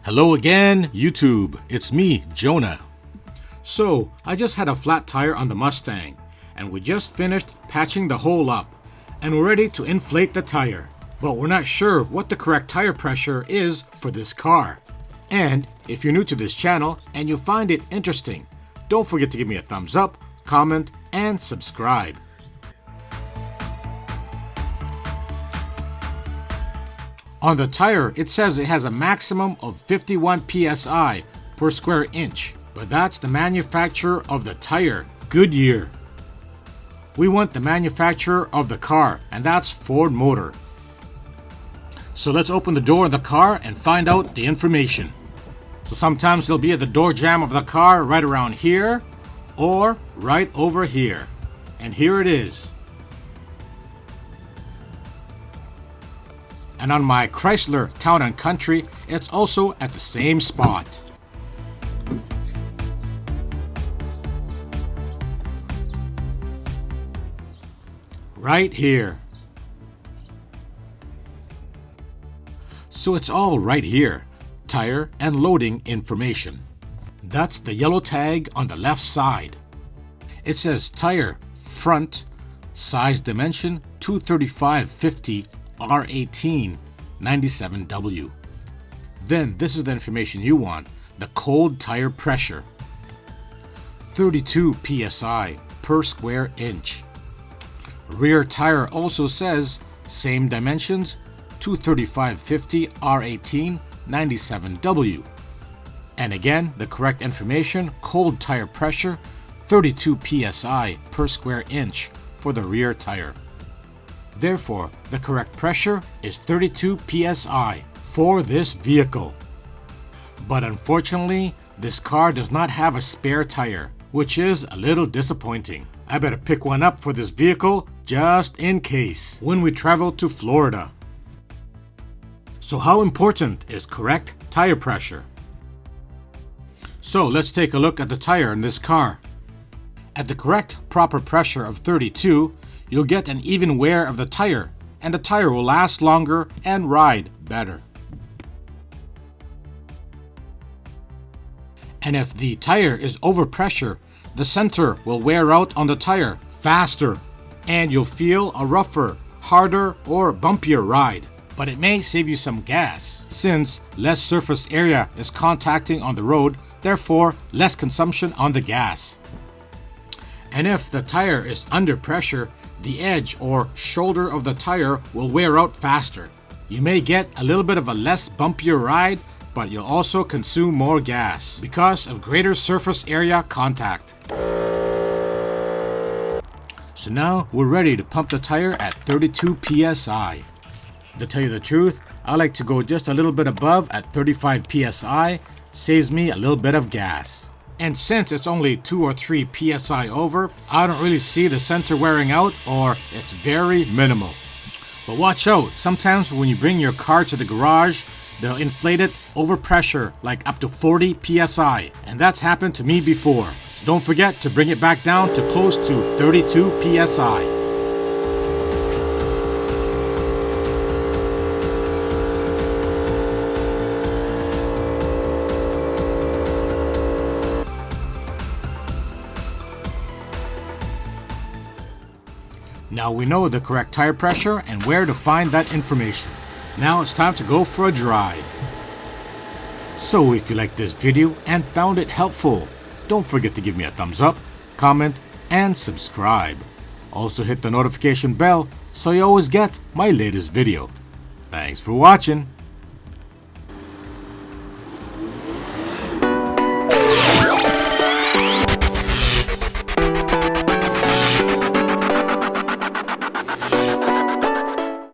Hello again, YouTube. It's me, Jonah. So, I just had a flat tire on the Mustang, and we just finished patching the hole up, and we're ready to inflate the tire. But we're not sure what the correct tire pressure is for this car. And if you're new to this channel and you find it interesting, don't forget to give me a thumbs up, comment, and subscribe. On the tire, it says it has a maximum of 51 psi per square inch, but that's the manufacturer of the tire, Goodyear. We want the manufacturer of the car, and that's Ford Motor. So let's open the door of the car and find out the information. So sometimes they'll be at the door jamb of the car right around here, or right over here. And here it is. And on my Chrysler Town & Country, it's also at the same spot. Right here. So it's all right here. Tire and loading information. That's the yellow tag on the left side. It says tire front, size dimension 235/50 R18 97W. Then this is the information you want, the cold tire pressure. 32 psi per square inch. Rear tire also says same dimensions, 235/50 R18 97W. And again, the correct information, cold tire pressure, 32 psi per square inch for the rear tire. Therefore, the correct pressure is 32 psi for this vehicle. But unfortunately, this car does not have a spare tire, which is a little disappointing. I better pick one up for this vehicle just in case when we travel to Florida. So how important is correct tire pressure? So let's take a look at the tire in this car. At the correct proper pressure of 32, you'll get an even wear of the tire, and the tire will last longer and ride better. And if the tire is over pressure, the center will wear out on the tire faster, and you'll feel a rougher, harder, or bumpier ride. But it may save you some gas, since less surface area is contacting on the road, therefore less consumption on the gas. And if the tire is under pressure, the edge or shoulder of the tire will wear out faster. You may get a little bit of a less bumpier ride, but you'll also consume more gas because of greater surface area contact. So now we're ready to pump the tire at 32 psi. To tell you the truth, I like to go just a little bit above at 35 psi, saves me a little bit of gas. And since it's only 2 or 3 psi over, I don't really see the center wearing out, or it's very minimal. But watch out, sometimes when you bring your car to the garage, they'll inflate it over pressure, like up to 40 psi, and that's happened to me before. Don't forget to bring it back down to close to 32 psi. Now we know the correct tire pressure and where to find that information. Now it's time to go for a drive. So if you liked this video and found it helpful, don't forget to give me a thumbs up, comment, and subscribe. Also hit the notification bell so you always get my latest video. Thanks for watching.